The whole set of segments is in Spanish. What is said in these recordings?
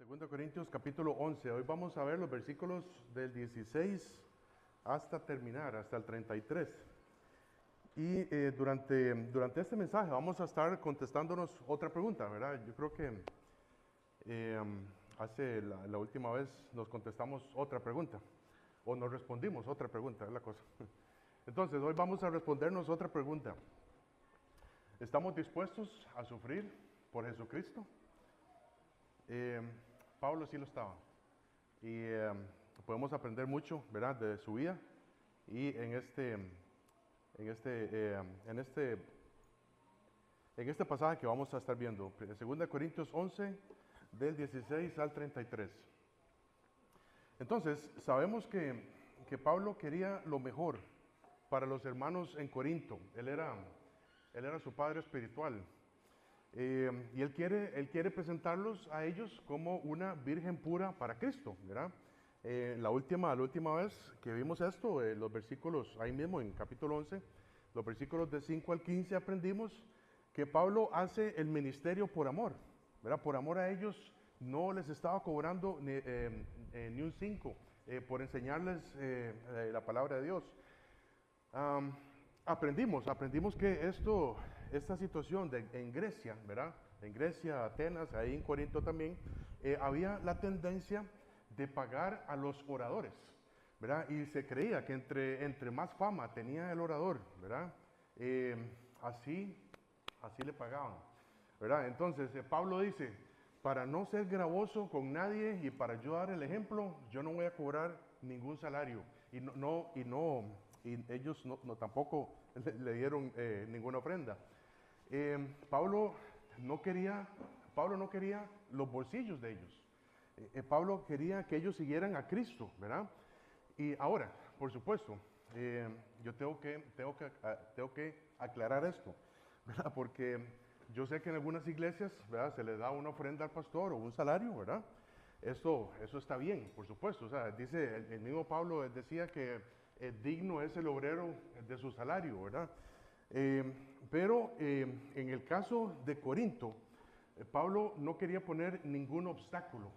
2 Corintios capítulo 11. Hoy vamos a ver los versículos del 16 hasta terminar, hasta el 33. Y durante este mensaje vamos a estar contestándonos otra pregunta, ¿verdad? Yo creo que hace la última vez nos contestamos otra pregunta, o nos respondimos otra pregunta, es la cosa. Entonces, hoy vamos a respondernos otra pregunta. ¿Estamos dispuestos a sufrir por Jesucristo? Pablo sí lo estaba. Y podemos aprender mucho, ¿verdad?, de su vida. Y en este pasaje que vamos a estar viendo, 2 Corintios 11, del 16 al 33. Entonces, sabemos que Pablo quería lo mejor para los hermanos en Corinto. Él era su padre espiritual. Y él quiere presentarlos a ellos como una virgen pura para Cristo, ¿verdad? La última vez que vimos esto, los versículos, ahí mismo en capítulo 11, los versículos de 5 al 15, aprendimos que Pablo hace el ministerio por amor, ¿verdad? Por amor a ellos, no les estaba cobrando ni un 5 por enseñarles la palabra de Dios. Aprendimos que esta situación en Grecia, ¿verdad? En Grecia, Atenas, ahí en Corinto también, había la tendencia de pagar a los oradores, ¿verdad? Y se creía que entre más fama tenía el orador, ¿verdad? Así le pagaban, ¿verdad? Entonces, Pablo dice, para no ser gravoso con nadie y para yo dar el ejemplo, yo no voy a cobrar ningún salario. Y ellos tampoco le dieron ninguna ofrenda. Pablo no quería los bolsillos de ellos. Pablo quería que ellos siguieran a Cristo, ¿verdad? Y ahora, por supuesto, yo tengo que aclarar esto, ¿verdad? Porque yo sé que en algunas iglesias, ¿verdad?, se le da una ofrenda al pastor o un salario, ¿verdad? Eso está bien, por supuesto. O sea, dice el mismo Pablo decía que digno es el obrero de su salario, ¿verdad? Pero en el caso de Corinto, Pablo no quería poner ningún obstáculo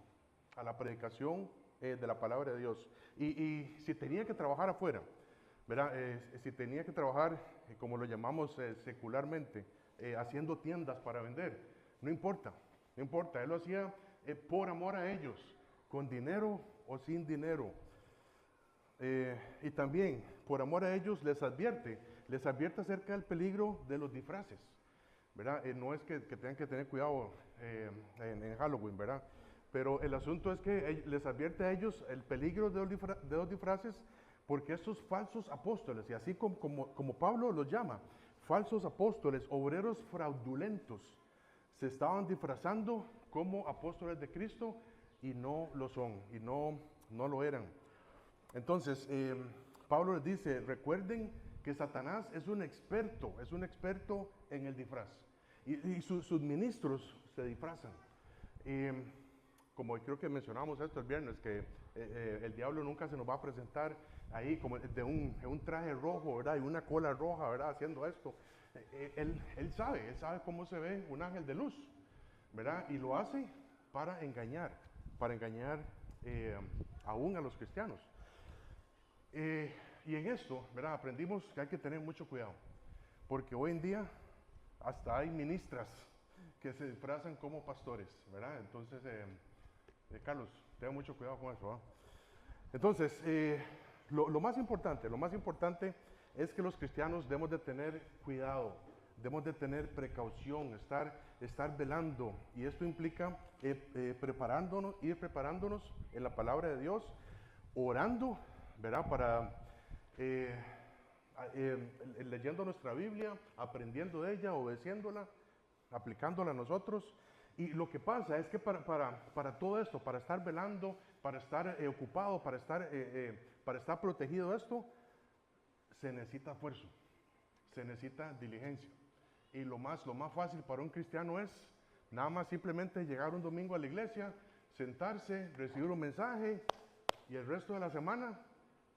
a la predicación de la palabra de Dios. Y si tenía que trabajar afuera, ¿verdad? Si tenía que trabajar, como lo llamamos secularmente, haciendo tiendas para vender, no importa. Él lo hacía por amor a ellos, con dinero o sin dinero. Y también, por amor a ellos, les advierte acerca del peligro de los disfraces, ¿verdad? No es que tengan que tener cuidado en Halloween, ¿verdad? Pero el asunto es que les advierte a ellos el peligro de los disfraces, porque estos falsos apóstoles, y así como Pablo los llama, falsos apóstoles, obreros fraudulentos, se estaban disfrazando como apóstoles de Cristo y no lo son, y no lo eran. Entonces, Pablo les dice, recuerden que Satanás es un experto en el disfraz. Y sus ministros se disfrazan. Como creo que mencionamos esto el viernes, que el diablo nunca se nos va a presentar ahí como de un traje rojo, ¿verdad? Y una cola roja, ¿verdad? Haciendo esto. Él sabe cómo se ve un ángel de luz, ¿verdad? Y lo hace para engañar aún a los cristianos. Y en esto, ¿verdad?, aprendimos que hay que tener mucho cuidado, porque hoy en día hasta hay ministras que se disfrazan como pastores, ¿verdad? Entonces, Carlos, tenga mucho cuidado con eso, ¿eh? Entonces, lo más importante es que los cristianos debemos de tener cuidado, debemos de tener precaución, estar velando, y esto implica ir preparándonos en la palabra de Dios, orando, ¿verdad?, para leyendo nuestra Biblia, aprendiendo de ella, obedeciéndola, aplicándola a nosotros. Y lo que pasa es que para todo esto, para estar velando, para estar ocupado, para estar protegido de esto, se necesita esfuerzo, se necesita diligencia. Y lo más fácil para un cristiano es nada más simplemente llegar un domingo a la iglesia, sentarse, recibir un mensaje, y el resto de la semana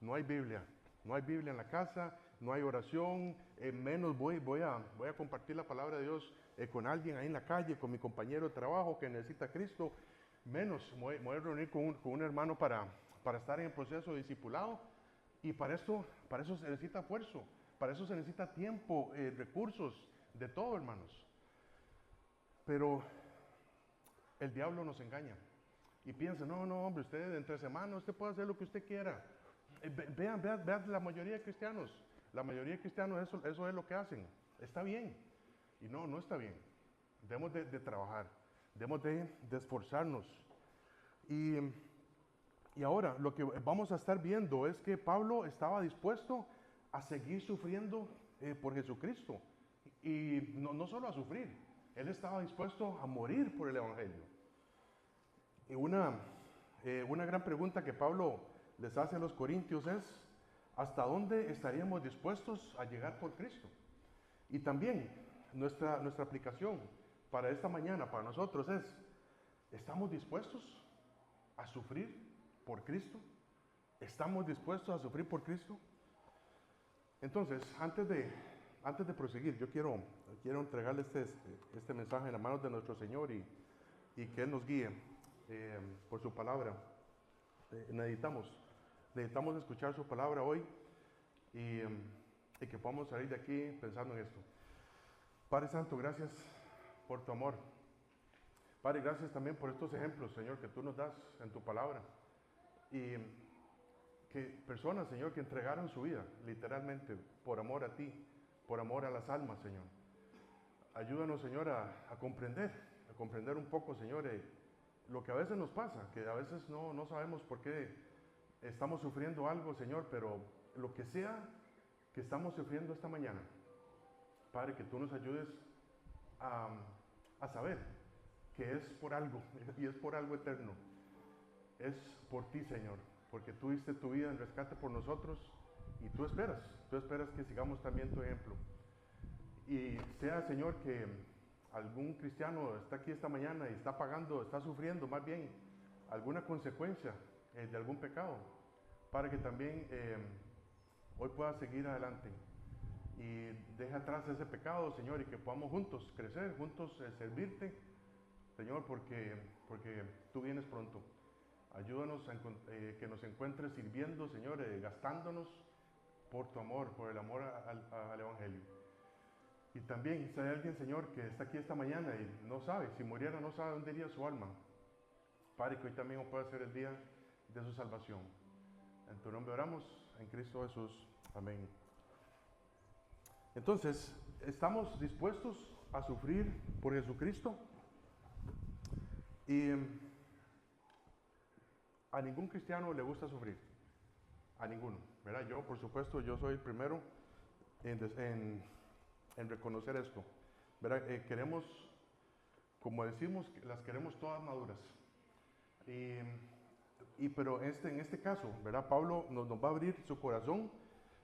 no hay Biblia. No hay Biblia en la casa, no hay oración, menos voy a compartir la palabra de Dios con alguien ahí en la calle, con mi compañero de trabajo que necesita a Cristo. menos me voy a reunir con un hermano para estar en el proceso de discipulado. Y para eso se necesita esfuerzo, para eso se necesita tiempo, recursos, de todo, hermanos. Pero el diablo nos engaña y piensa, no, hombre, usted entre semana, usted puede hacer lo que usted quiera. Vean la mayoría de cristianos. La mayoría de cristianos eso es lo que hacen. Está bien. Y no está bien. Debemos de trabajar. Debemos de esforzarnos. Y ahora lo que vamos a estar viendo es que Pablo estaba dispuesto a seguir sufriendo por Jesucristo. Y no solo a sufrir. Él estaba dispuesto a morir por el Evangelio. Y una gran pregunta que Pablo les hace a los corintios es, ¿hasta dónde estaríamos dispuestos a llegar por Cristo? Y también nuestra aplicación para esta mañana, para nosotros es, ¿estamos dispuestos a sufrir por Cristo? ¿Estamos dispuestos a sufrir por Cristo? Entonces, antes de proseguir, yo quiero entregarle este mensaje en las manos de nuestro Señor y que Él nos guíe por su palabra. Necesitamos escuchar su palabra hoy y que podamos salir de aquí pensando en esto. Padre Santo, gracias por tu amor. Padre, gracias también por estos ejemplos, Señor, que tú nos das en tu palabra. Y que personas, Señor, que entregaron su vida, literalmente, por amor a ti, por amor a las almas, Señor. Ayúdanos, Señor, a comprender un poco, Señor, lo que a veces nos pasa, que a veces no sabemos por qué estamos sufriendo algo, Señor, pero lo que sea que estamos sufriendo esta mañana, Padre, que tú nos ayudes a saber que es por algo, y es por algo eterno. Es por ti, Señor, porque tú diste tu vida en rescate por nosotros, y tú esperas que sigamos también tu ejemplo. Y sea, Señor, que algún cristiano está aquí esta mañana y está sufriendo más bien alguna consecuencia de algún pecado, para que también hoy pueda seguir adelante y deje atrás ese pecado, Señor, y que podamos juntos crecer, juntos servirte, Señor, porque tú vienes pronto. Ayúdanos que nos encuentres sirviendo, Señor, gastándonos por tu amor, por el amor al Evangelio. Y también, si hay alguien, Señor, que está aquí esta mañana y no sabe, si muriera no sabe dónde iría su alma, Padre, que hoy también pueda ser el día de su salvación. En tu nombre oramos, en Cristo Jesús. Amén. Entonces, ¿estamos dispuestos a sufrir por Jesucristo? Y a ningún cristiano le gusta sufrir. A ninguno, ¿verdad? Yo, por supuesto, yo soy el primero en reconocer esto, ¿verdad? Queremos, como decimos, las queremos todas maduras. Pero en este caso, ¿verdad? Pablo nos va a abrir su corazón,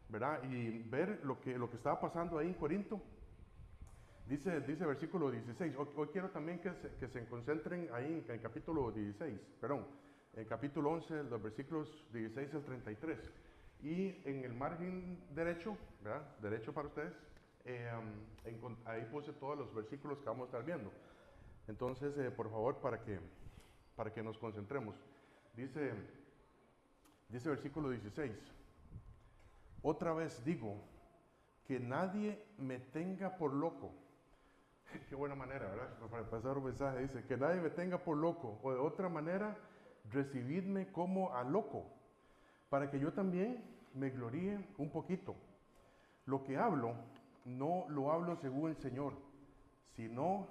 ¿verdad? Y ver lo que estaba pasando ahí en Corinto. Dice versículo 16. Hoy quiero también que se concentren ahí en el capítulo 16, perdón, en el capítulo 11, los versículos 16 al 33. Y en el margen derecho, ¿verdad? Derecho para ustedes, ahí puse todos los versículos que vamos a estar viendo. Entonces, por favor, para que nos concentremos. Dice versículo 16. Otra vez digo, que nadie me tenga por loco. Qué buena manera, ¿verdad? Para pasar un mensaje, dice, que nadie me tenga por loco. O de otra manera, recibidme como a loco, para que yo también me gloríe un poquito. Lo que hablo, no lo hablo según el Señor, sino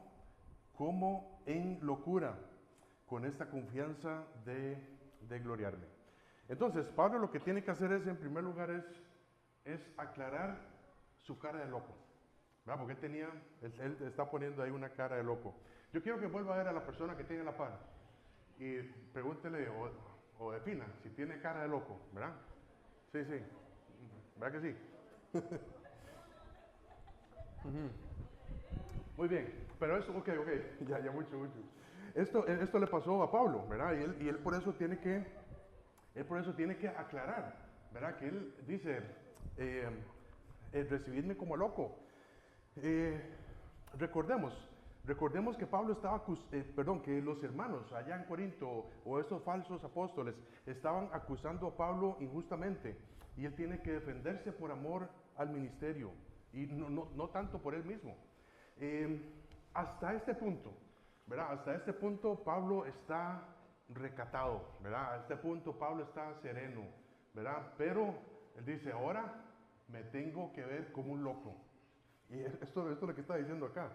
como en locura, con esta confianza de gloriarme. Entonces, Pablo lo que tiene que hacer en primer lugar, es aclarar su cara de loco, ¿verdad? Porque él está poniendo ahí una cara de loco. Yo quiero que vuelva a ver a la persona que tiene la par y pregúntele o defina si tiene cara de loco, ¿verdad? Sí, ¿verdad que sí? Muy bien, pero eso, ok, ya mucho. Esto le pasó a Pablo, ¿verdad? Y él por eso tiene que aclarar, ¿verdad? Que él dice, recibidme como loco. Recordemos, Recordemos que Pablo estaba, que los hermanos allá en Corinto o estos falsos apóstoles estaban acusando a Pablo injustamente y él tiene que defenderse por amor al ministerio y no tanto por él mismo. Hasta este punto, ¿verdad? Hasta este punto Pablo está recatado, ¿verdad? A este punto Pablo está sereno, ¿verdad? Pero él dice, ahora me tengo que ver como un loco. Y esto es lo que está diciendo acá.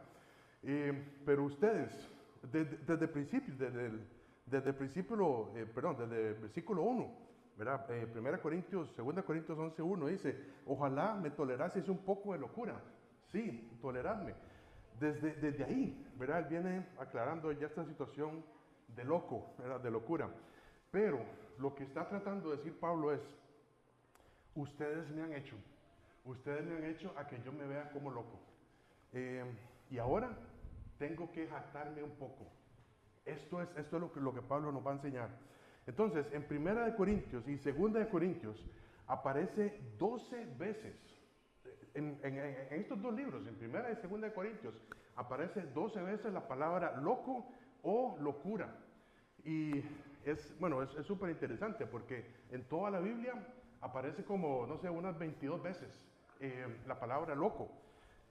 Pero ustedes, desde el principio, desde el versículo 1, ¿verdad? 1 Corintios, 2 Corintios 11:1 dice, ojalá me toleraseis un poco de locura. Sí, toleradme. Desde ahí, ¿verdad? Él viene aclarando ya esta situación de loco, ¿verdad? De locura. Pero lo que está tratando de decir Pablo es, ustedes me han hecho a que yo me vea como loco. Y ahora tengo que jactarme un poco. Esto es lo que Pablo nos va a enseñar. Entonces, en 1 Corintios y 2 Corintios aparece 12 veces. En estos dos libros, en 1 y 2 Corintios, aparece 12 veces la palabra loco o locura. Y es súper interesante porque en toda la Biblia aparece como, no sé, unas 22 veces la palabra loco.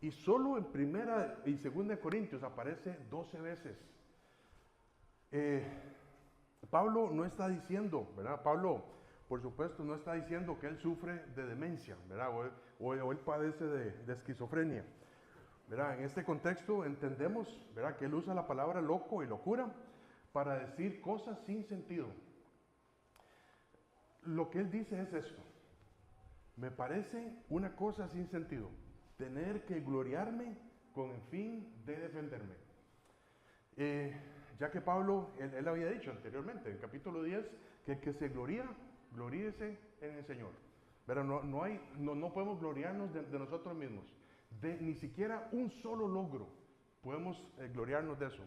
Y solo en 1 y 2 Corintios aparece 12 veces. Pablo no está diciendo, ¿verdad? Pablo, por supuesto, no está diciendo que él sufre de demencia, ¿verdad? O él padece de esquizofrenia, ¿verdad? En este contexto entendemos, ¿verdad?, que él usa la palabra loco y locura para decir cosas sin sentido. Lo que él dice es esto: me parece una cosa sin sentido tener que gloriarme con el fin de defenderme. Ya que Pablo, él había dicho anteriormente, en el capítulo 10, que el que se gloría, gloríese en el Señor. Pero no podemos gloriarnos de nosotros mismos. Ni siquiera un solo logro podemos gloriarnos de eso.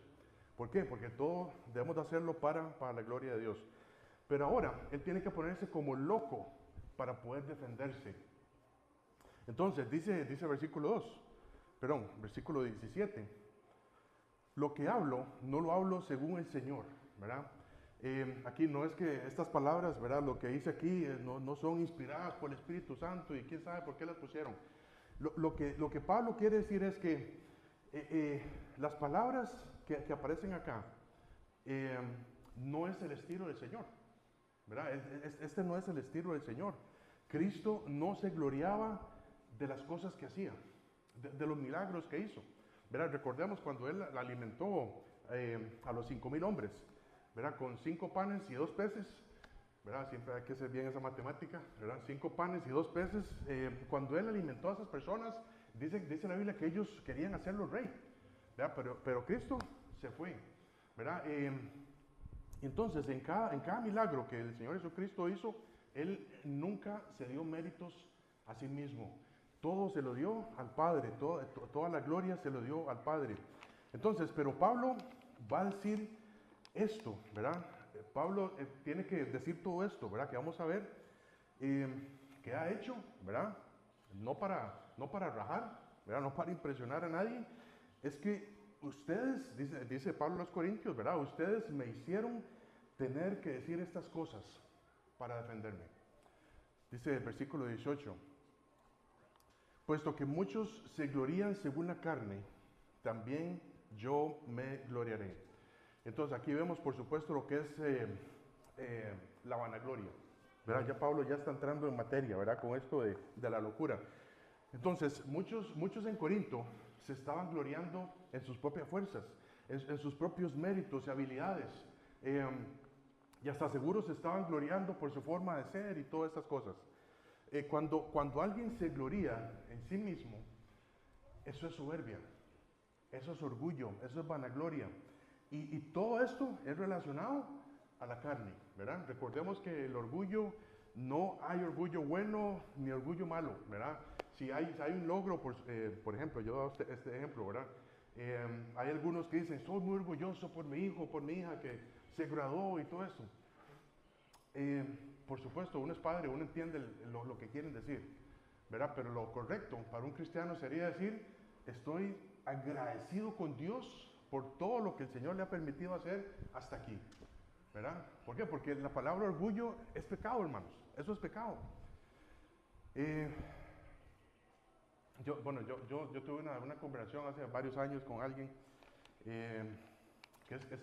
¿Por qué? Porque todo debemos de hacerlo para la gloria de Dios. Pero ahora, él tiene que ponerse como loco para poder defenderse. Entonces, dice versículo 17. Lo que hablo, no lo hablo según el Señor, ¿verdad? Aquí no es que estas palabras, ¿verdad?, lo que dice aquí no son inspiradas por el Espíritu Santo y quién sabe por qué las pusieron. Lo que Pablo quiere decir es que las palabras que aparecen acá no es el estilo del Señor, ¿verdad? Este no es el estilo del Señor. Cristo no se gloriaba de las cosas que hacía, de los milagros que hizo, ¿verdad? Recordemos cuando él alimentó a los 5,000 hombres, ¿verdad?, con 5 panes y 2 peces, ¿verdad? Siempre hay que hacer bien esa matemática, ¿verdad? 5 panes y 2 peces. Cuando él alimentó a esas personas, dice la Biblia que ellos querían hacerlo rey, ¿verdad? Pero Cristo se fue, ¿verdad? Entonces, en cada milagro que el Señor Jesucristo hizo, él nunca se dio méritos a sí mismo. Todo se lo dio al Padre, toda la gloria se lo dio al Padre. Entonces, pero Pablo va a decir esto, ¿verdad? Pablo tiene que decir todo esto, ¿verdad?, que vamos a ver que ha hecho, ¿verdad? No para rajar, ¿verdad?, no para impresionar a nadie. Es que ustedes, dice Pablo a los Corintios, ¿verdad?, ustedes me hicieron tener que decir estas cosas para defenderme. Dice el versículo 18. Puesto que muchos se glorían según la carne, también yo me gloriaré. Entonces aquí vemos, por supuesto, lo que es la vanagloria, ¿verdad? Ya Pablo ya está entrando en materia, ¿verdad?, con esto de la locura. Entonces, muchos en Corinto se estaban gloriando en sus propias fuerzas, en sus propios méritos y habilidades. Y hasta seguros se estaban gloriando por su forma de ser y todas estas cosas. Cuando alguien se gloria en sí mismo, eso es soberbia, eso es orgullo, eso es vanagloria. Y todo esto es relacionado a la carne, ¿verdad? Recordemos que el orgullo, no hay orgullo bueno ni orgullo malo, ¿verdad? Si hay un logro, por ejemplo, yo he dado este ejemplo, ¿verdad? Hay algunos que dicen, soy muy orgulloso por mi hijo, por mi hija que se graduó y todo eso. Por supuesto, uno es padre, uno entiende lo que quieren decir, ¿verdad? Pero lo correcto para un cristiano sería decir, estoy agradecido con Dios por todo lo que el Señor le ha permitido hacer hasta aquí, ¿verdad? ¿Por qué? Porque la palabra orgullo es pecado, hermanos. Eso es pecado. Yo tuve una conversación hace varios años con alguien que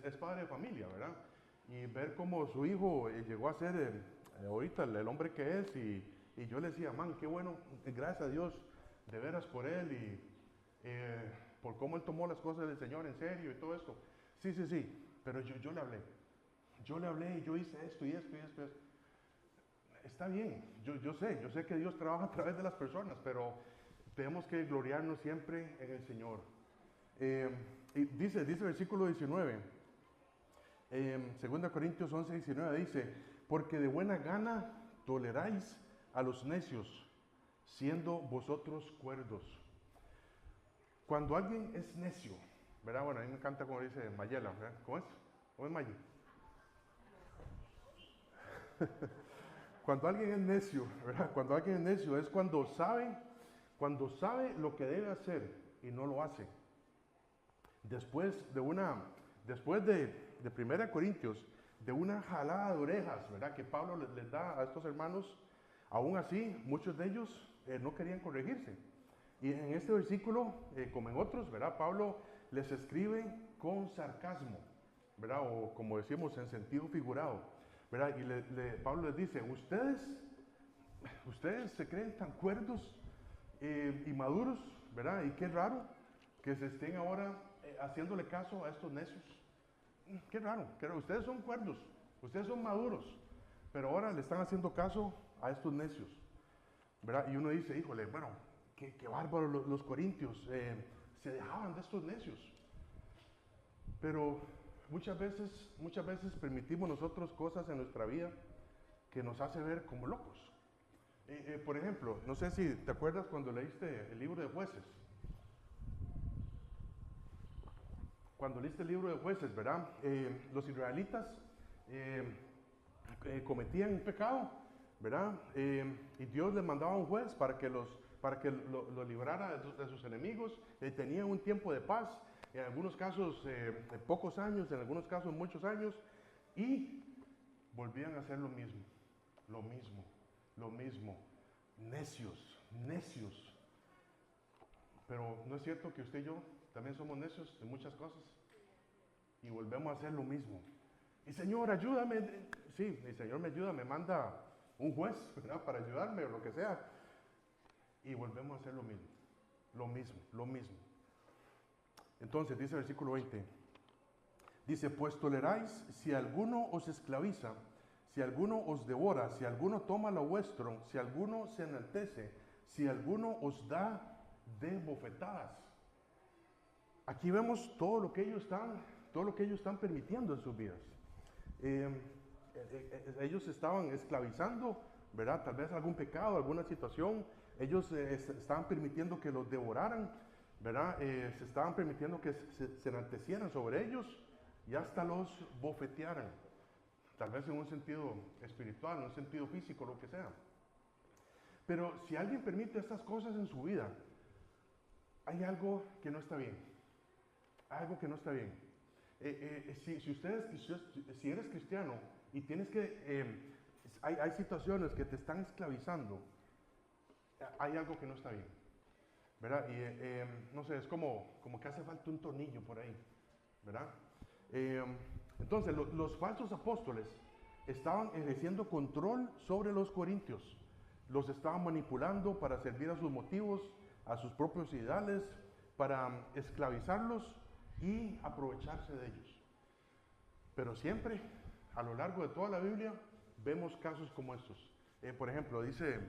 es padre de familia, ¿verdad? Y ver cómo su hijo llegó a ser ahorita el hombre que es, y yo le decía, man, qué bueno, gracias a Dios, de veras por él, y por cómo él tomó las cosas del Señor en serio y todo esto. Sí, sí, sí, pero yo le hablé. Yo le hablé y yo hice esto y esto y esto. Está bien, yo sé que Dios trabaja a través de las personas, pero tenemos que gloriarnos siempre en el Señor. Y dice el versículo 19, 2 Corintios 11, 19, dice, porque de buena gana toleráis a los necios, siendo vosotros cuerdos. Cuando alguien es necio, ¿verdad? Bueno, a mí me encanta como dice Mayela, ¿verdad? ¿Cómo es? ¿Cómo es Maye? Cuando alguien es necio, ¿verdad? Cuando alguien es necio es cuando sabe lo que debe hacer y no lo hace. Después de 1 Corintios, de una jalada de orejas, ¿verdad? Que Pablo les da a estos hermanos, aún así, muchos de ellos no querían corregirse. Y en este versículo, como en otros, ¿verdad? Pablo les escribe con sarcasmo, ¿verdad? O como decimos, en sentido figurado, ¿verdad? Y Pablo les dice, ustedes se creen tan cuerdos y maduros, ¿verdad? Y qué raro que se estén ahora haciéndole caso a estos necios. Qué raro, ustedes son cuerdos, ustedes son maduros, pero ahora le están haciendo caso a estos necios, ¿verdad? Y uno dice, híjole, bueno, qué bárbaro los corintios, se dejaban de estos necios. Pero muchas veces permitimos nosotros cosas en nuestra vida que nos hace ver como locos. Por ejemplo, no sé si te acuerdas cuando leíste el libro de Jueces. Cuando leíste el libro de Jueces, ¿verdad? Los israelitas cometían un pecado, ¿verdad? Y Dios les mandaba un juez para que lo librara de sus enemigos. Tenían un tiempo de paz, en algunos casos pocos años, en algunos casos muchos años, y volvían a hacer lo mismo. Necios. Pero ¿no es cierto que usted y yo también somos necios en muchas cosas? Y volvemos a hacer lo mismo. Y Señor, ayúdame. Sí, el Señor me ayuda, me manda un juez, ¿verdad? Para ayudarme o lo que sea. Y volvemos a hacer lo mismo. Entonces, dice el versículo 20. Dice, pues toleráis si alguno os esclaviza, si alguno os devora, si alguno toma lo vuestro, si alguno se enaltece, si alguno os da de bofetadas. Aquí vemos todo lo que ellos están permitiendo en sus vidas. Ellos estaban esclavizando, ¿verdad? Tal vez algún pecado, alguna situación. Ellos estaban permitiendo que los devoraran, ¿verdad? Se estaban permitiendo que se enaltecieran sobre ellos y hasta los bofetearan. Tal vez en un sentido espiritual, en un sentido físico, lo que sea. Pero si alguien permite estas cosas en su vida, hay algo que no está bien. Si eres cristiano y tienes hay situaciones que te están esclavizando, hay algo que no está bien, ¿verdad? Y no sé, es como que hace falta un tornillo por ahí, ¿verdad? Entonces, los falsos apóstoles estaban ejerciendo control sobre los corintios, los estaban manipulando para servir a sus motivos, a sus propios ideales, para esclavizarlos y aprovecharse de ellos. Pero siempre, a lo largo de toda la Biblia, vemos casos como estos. Por ejemplo, dice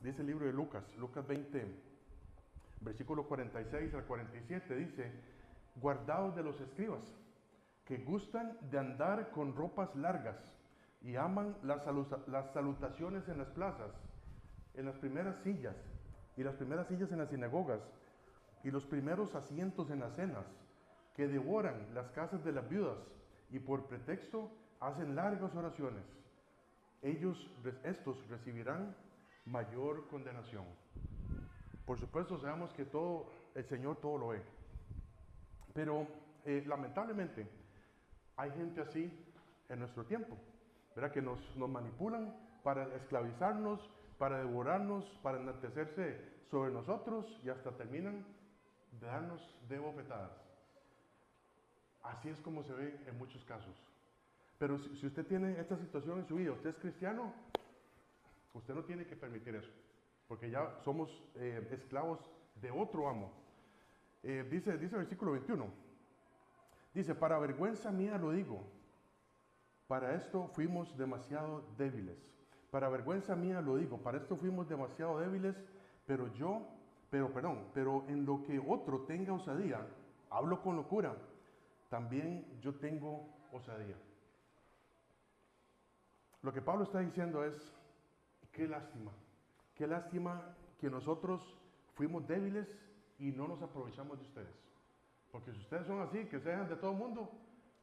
el libro de Lucas 20, versículo 46 al 47, dice, guardaos de los escribas, que gustan de andar con ropas largas y aman las salutaciones en las plazas, en las primeras sillas, y las primeras sillas en las sinagogas, y los primeros asientos en las cenas, que devoran las casas de las viudas, y por pretexto hacen largas oraciones. Estos recibirán mayor condenación. Por supuesto, sabemos que el Señor todo lo ve. Pero lamentablemente, hay gente así en nuestro tiempo, ¿verdad? Que nos manipulan para esclavizarnos, para devorarnos, para enaltecerse sobre nosotros y hasta terminan de darnos de bofetadas. Así es como se ve en muchos casos. Pero si usted tiene esta situación en su vida, usted es cristiano, usted no tiene que permitir eso, porque ya somos esclavos de otro amo. Dice el versículo 21, dice, para vergüenza mía lo digo, para esto fuimos demasiado débiles. Para vergüenza mía lo digo, para esto fuimos demasiado débiles, pero en lo que otro tenga osadía, hablo con locura, también yo tengo osadía. Lo que Pablo está diciendo es, qué lástima que nosotros fuimos débiles y no nos aprovechamos de ustedes. Porque si ustedes son así, que se dejan de todo el mundo,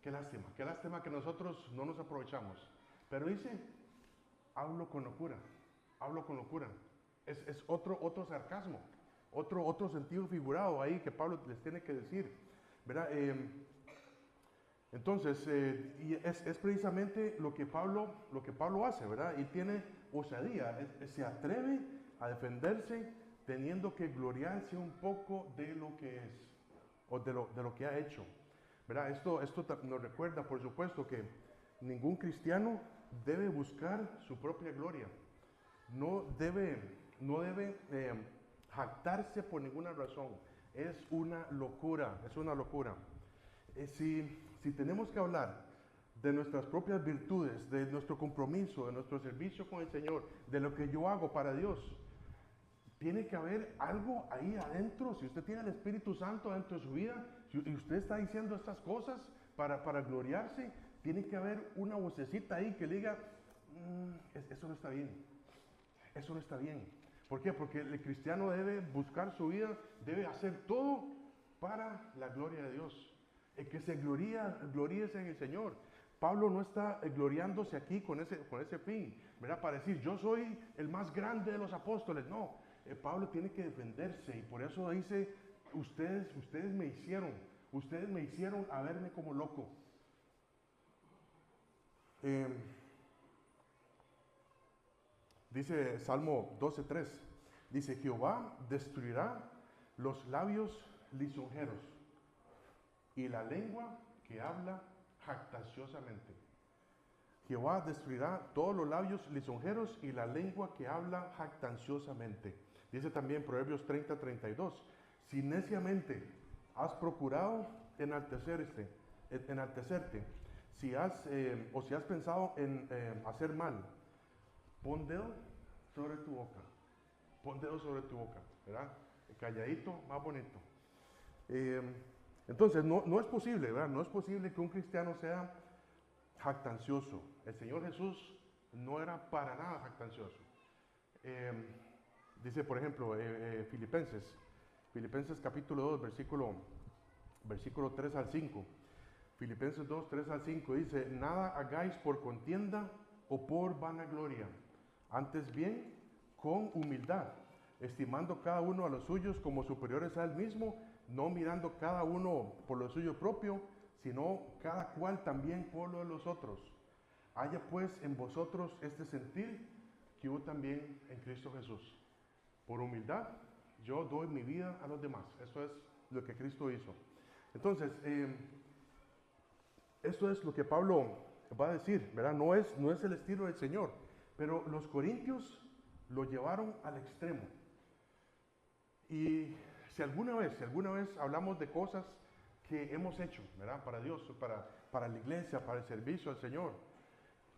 qué lástima que nosotros no nos aprovechamos. Pero dice, hablo con locura. Es otro sarcasmo, otro sentido figurado ahí que Pablo les tiene que decir, ¿verdad? Entonces, y es precisamente lo que Pablo hace, ¿verdad? Y tiene osadía, se atreve a defenderse teniendo que gloriarse un poco de lo que es, o de lo que ha hecho, ¿verdad? Esto nos recuerda, por supuesto, que ningún cristiano debe buscar su propia gloria. No debe jactarse por ninguna razón. Es una locura. Si tenemos que hablar de nuestras propias virtudes, de nuestro compromiso, de nuestro servicio con el Señor, de lo que yo hago para Dios, tiene que haber algo ahí adentro. Si usted tiene el Espíritu Santo dentro de su vida, y usted está diciendo estas cosas para gloriarse, tiene que haber una vocecita ahí que le diga, eso no está bien, eso no está bien. ¿Por qué? Porque el cristiano debe buscar su vida, debe hacer todo para la gloria de Dios. El que se gloríese en el Señor. Pablo no está gloriándose aquí con ese fin, ¿verdad? Para decir, yo soy el más grande de los apóstoles. No, Pablo tiene que defenderse y por eso dice, ustedes me hicieron a verme como loco. Dice Salmo 12:3, dice, Jehová destruirá los labios lisonjeros y la lengua que habla jactanciosamente. Jehová destruirá todos los labios lisonjeros y la lengua que habla jactanciosamente. Dice también Proverbios 30:32, si neciamente has procurado enaltecerte, si has pensado en hacer mal, pon dedo sobre tu boca, ¿verdad? Calladito, más bonito. Entonces, no es posible, ¿verdad? No es posible que un cristiano sea jactancioso. El Señor Jesús no era para nada jactancioso. Dice, por ejemplo, Filipenses capítulo 2, versículo 3 al 5. Filipenses 2, 3 al 5 dice, nada hagáis por contienda o por vanagloria, antes bien con humildad, estimando cada uno a los suyos como superiores a él mismo, no mirando cada uno por lo suyo propio, sino cada cual también por lo de los otros. Haya pues en vosotros este sentir que hubo también en Cristo Jesús. Por humildad, yo doy mi vida a los demás. Esto es lo que Cristo hizo. Entonces, esto es lo que Pablo va a decir, ¿verdad? No es el estilo del Señor, pero los corintios lo llevaron al extremo. Y si alguna vez hablamos de cosas que hemos hecho, ¿verdad? Para Dios, para la iglesia, para el servicio al Señor,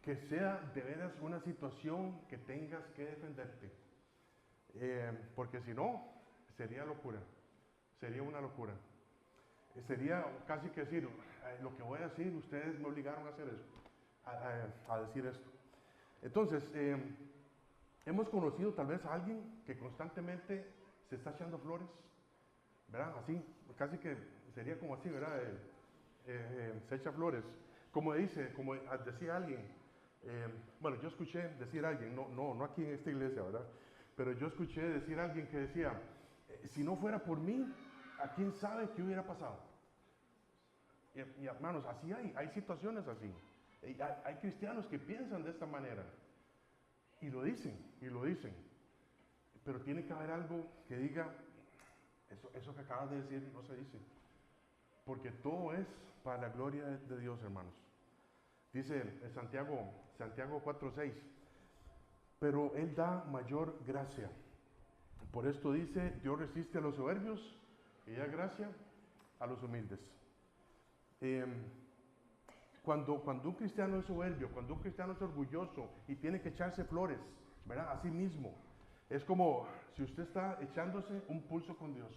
que sea de veras una situación que tengas que defenderte. Porque si no, sería una locura. Sería casi que decir, lo que voy a decir, ustedes me obligaron a hacer eso, a decir esto. Entonces, hemos conocido tal vez a alguien que constantemente se está echando flores, ¿verdad? Así, casi que sería como así, ¿verdad? Se echa flores. Como decía alguien, bueno, yo escuché decir a alguien, no aquí en esta iglesia, ¿verdad? Pero yo escuché decir a alguien que decía, si no fuera por mí, ¿a quién sabe qué hubiera pasado? Y hermanos, así hay situaciones así. Hay cristianos que piensan de esta manera y lo dicen, y lo dicen. Pero tiene que haber algo que diga, eso que acabas de decir no se dice. Porque todo es para la gloria de Dios, hermanos. Dice en Santiago 4:6, pero Él da mayor gracia. Por esto dice, Dios resiste a los soberbios y da gracia a los humildes. Cuando un cristiano es soberbio, cuando un cristiano es orgulloso y tiene que echarse flores, ¿verdad? A sí mismo, es como si usted está echándose un pulso con Dios.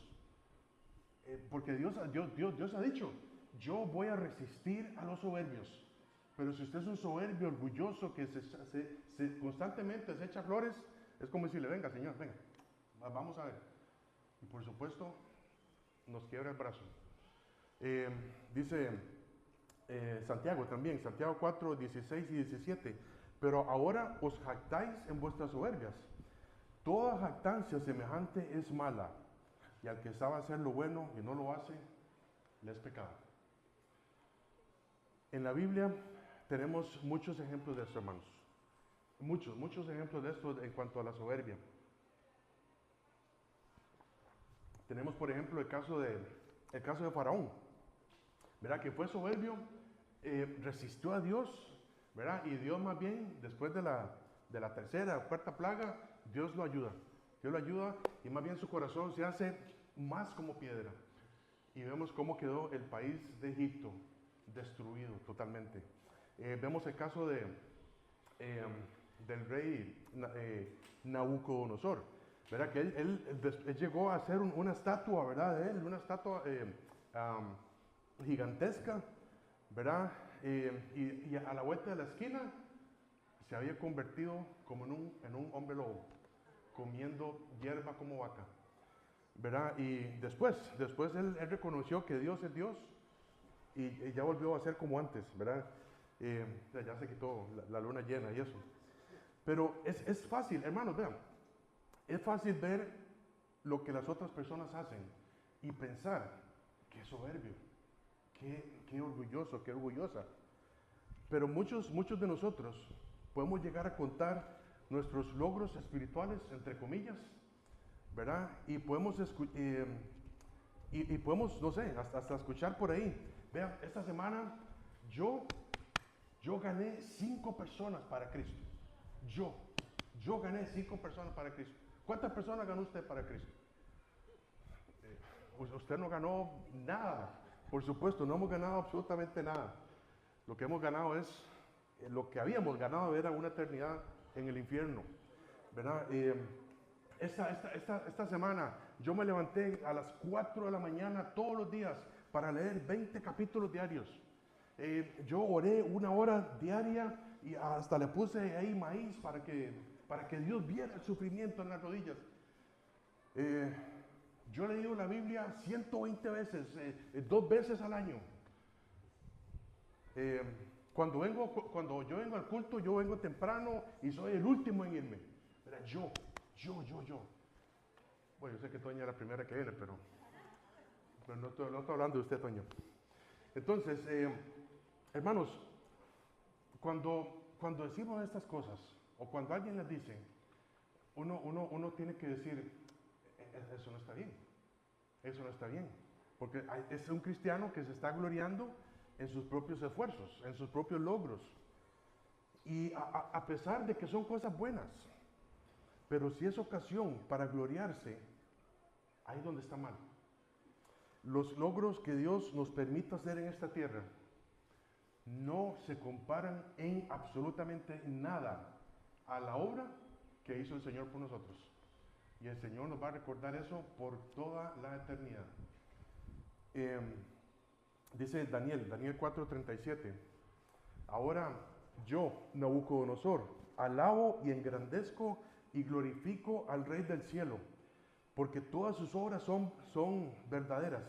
Porque Dios ha dicho, yo voy a resistir a los soberbios. Pero si usted es un soberbio, orgulloso, que constantemente se echa flores, es como decirle, venga Señor, venga, vamos a ver. Y por supuesto, nos quiebra el brazo. Dice Santiago también, Santiago 4:16 y 17, pero ahora os jactáis en vuestras soberbias. Toda jactancia semejante es mala, y al que sabe hacer lo bueno y no lo hace, le es pecado. En la Biblia tenemos muchos ejemplos de esto, hermanos. Muchos ejemplos de esto en cuanto a la soberbia. Tenemos, por ejemplo, el caso de Faraón, ¿verdad? Que fue soberbio, resistió a Dios, ¿verdad? Y Dios más bien, después de la tercera o cuarta plaga, Dios lo ayuda. Dios lo ayuda y más bien su corazón se hace más como piedra. Y vemos cómo quedó el país de Egipto destruido totalmente. Vemos el caso del rey Nabucodonosor, ¿verdad? Que él llegó a hacer una estatua, ¿verdad? De él, una estatua gigantesca, ¿verdad? Y a la vuelta de la esquina se había convertido como en un hombre lobo, comiendo hierba como vaca, ¿verdad? Y después él reconoció que Dios es Dios y ya volvió a ser como antes, ¿verdad? Ya se quitó la luna llena y eso. Pero es fácil, hermanos, vean, es fácil ver lo que las otras personas hacen y pensar, qué soberbio, qué orgulloso, qué orgullosa. Pero muchos de nosotros podemos llegar a contar nuestros logros espirituales, entre comillas, ¿verdad? Y podemos, podemos, no sé, hasta escuchar por ahí. Vean, esta semana yo gané 5 personas para Cristo. Yo gané 5 personas para Cristo. ¿Cuántas personas ganó usted para Cristo? Usted no ganó nada. Por supuesto, no hemos ganado absolutamente nada. Lo que hemos ganado es, lo que habíamos ganado era una eternidad en el infierno, ¿verdad? Esta semana yo me levanté a las 4 de la mañana todos los días para leer 20 capítulos diarios. Yo oré 1 hora diaria y hasta le puse ahí maíz para que Dios viera el sufrimiento en las rodillas. Yo he leído la Biblia 120 veces, 2 veces al año. Cuando yo vengo al culto, yo vengo temprano y soy el último en irme. ¿Verdad? Yo. Bueno, yo sé que Toña es la primera que viene, pero no estoy hablando de usted, Toño. Entonces, hermanos, cuando decimos estas cosas, o cuando alguien las dice, uno tiene que decir, eso no está bien, eso no está bien, porque es un cristiano que se está gloriando en sus propios esfuerzos, en sus propios logros, y a pesar de que son cosas buenas, pero si es ocasión para gloriarse, ahí es donde está mal. Los logros que Dios nos permite hacer en esta tierra no se comparan en absolutamente nada a la obra que hizo el Señor por nosotros. Y el Señor nos va a recordar eso por toda la eternidad. Dice Daniel 4:37, ahora yo, Nabucodonosor, alabo y engrandezco y glorifico al Rey del cielo, porque todas sus obras son verdaderas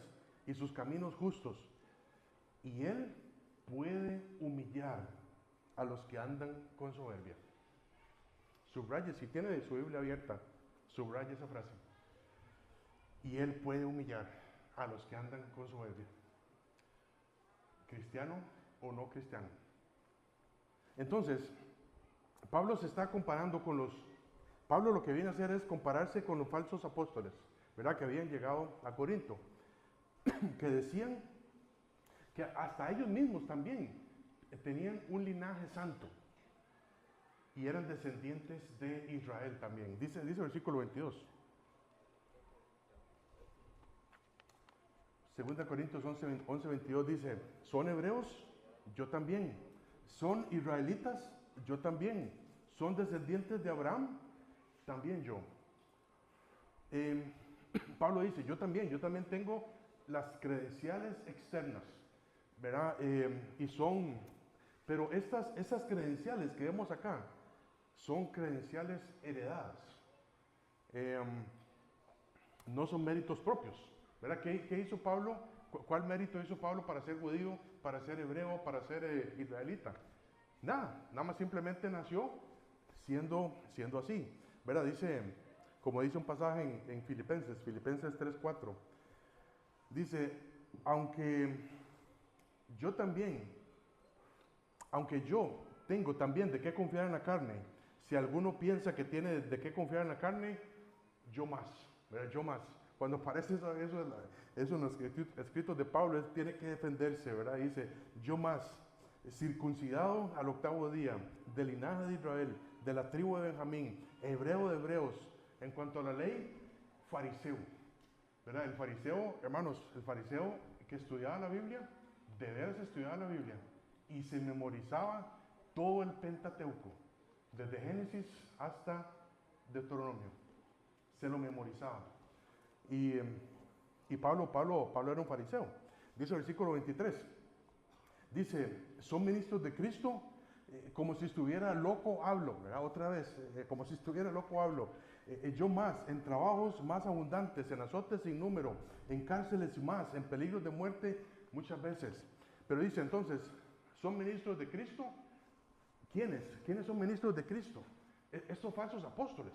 y sus caminos justos, y Él puede humillar a los que andan con soberbia. Subraye, si tiene su Biblia abierta, subraye esa frase. Y Él puede humillar a los que andan con soberbia. cristiano o no cristiano. Entonces, Pablo se está comparando con Pablo lo que viene a hacer es compararse con los falsos apóstoles, ¿verdad? Que habían llegado a Corinto, que decían que hasta ellos mismos también tenían un linaje santo y eran descendientes de Israel también. Dice el versículo 22. 2 Corintios 11, 22 dice, ¿son hebreos? Yo también. ¿Son israelitas? Yo también. ¿Son descendientes de Abraham? También yo. Pablo dice, yo también tengo las credenciales externas, ¿verdad? Pero esas credenciales que vemos acá son credenciales heredadas. No son méritos propios, ¿verdad? ¿Qué hizo Pablo? ¿Cuál mérito hizo Pablo para ser judío, para ser hebreo, para ser israelita? Nada más simplemente nació siendo así, ¿verdad? Dice, como dice un pasaje en Filipenses 3:4, dice, aunque yo tengo también de qué confiar en la carne, si alguno piensa que tiene de qué confiar en la carne, yo más, ¿verdad? Yo más. Cuando aparece eso en los escritos de Pablo, él tiene que defenderse, ¿verdad? Dice, yo más, circuncidado al 8º día, del linaje de Israel, de la tribu de Benjamín, hebreo de hebreos, en cuanto a la ley, fariseo, ¿verdad? El fariseo, hermanos, el fariseo que estudiaba la Biblia, de veras estudiaba la Biblia, y se memorizaba todo el Pentateuco, desde Génesis hasta Deuteronomio, se lo memorizaba. Y Pablo era un fariseo. Dice el versículo 23, dice, son ministros de Cristo, como si estuviera loco hablo, ¿verdad? Otra vez, como si estuviera loco hablo. Yo más, en trabajos más abundantes, en azotes sin número, en cárceles más, en peligros de muerte muchas veces. Pero dice entonces, ¿son ministros de Cristo? ¿Quiénes? ¿Quiénes son ministros de Cristo? Estos falsos apóstoles,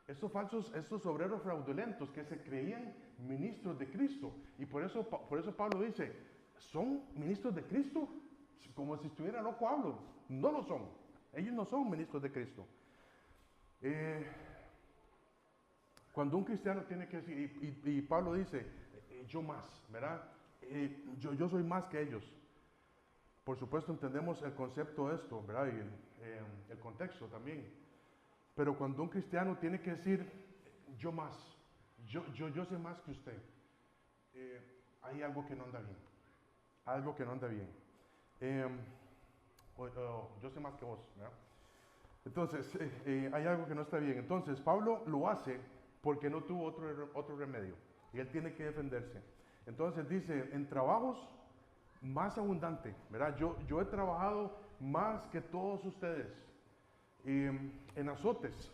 estos obreros fraudulentos que se creían ministros de Cristo. Y por eso Pablo dice, ¿son ministros de Cristo? Como si estuviera loco hablo. No lo son. Ellos no son ministros de Cristo. Cuando un cristiano tiene que decir, y Pablo dice, yo más, ¿verdad? Yo soy más que ellos. Por supuesto entendemos el concepto de esto, ¿verdad? Y el contexto también. Pero cuando un cristiano tiene que decir, yo más, yo sé más que usted, hay algo que no anda bien. Algo que no anda bien. Yo sé más que vos, ¿verdad? Entonces, hay algo que no está bien. Entonces, Pablo lo hace porque no tuvo otro remedio. Y él tiene que defenderse. Entonces dice, en trabajos más abundante, ¿verdad? Yo he trabajado más que todos ustedes. En azotes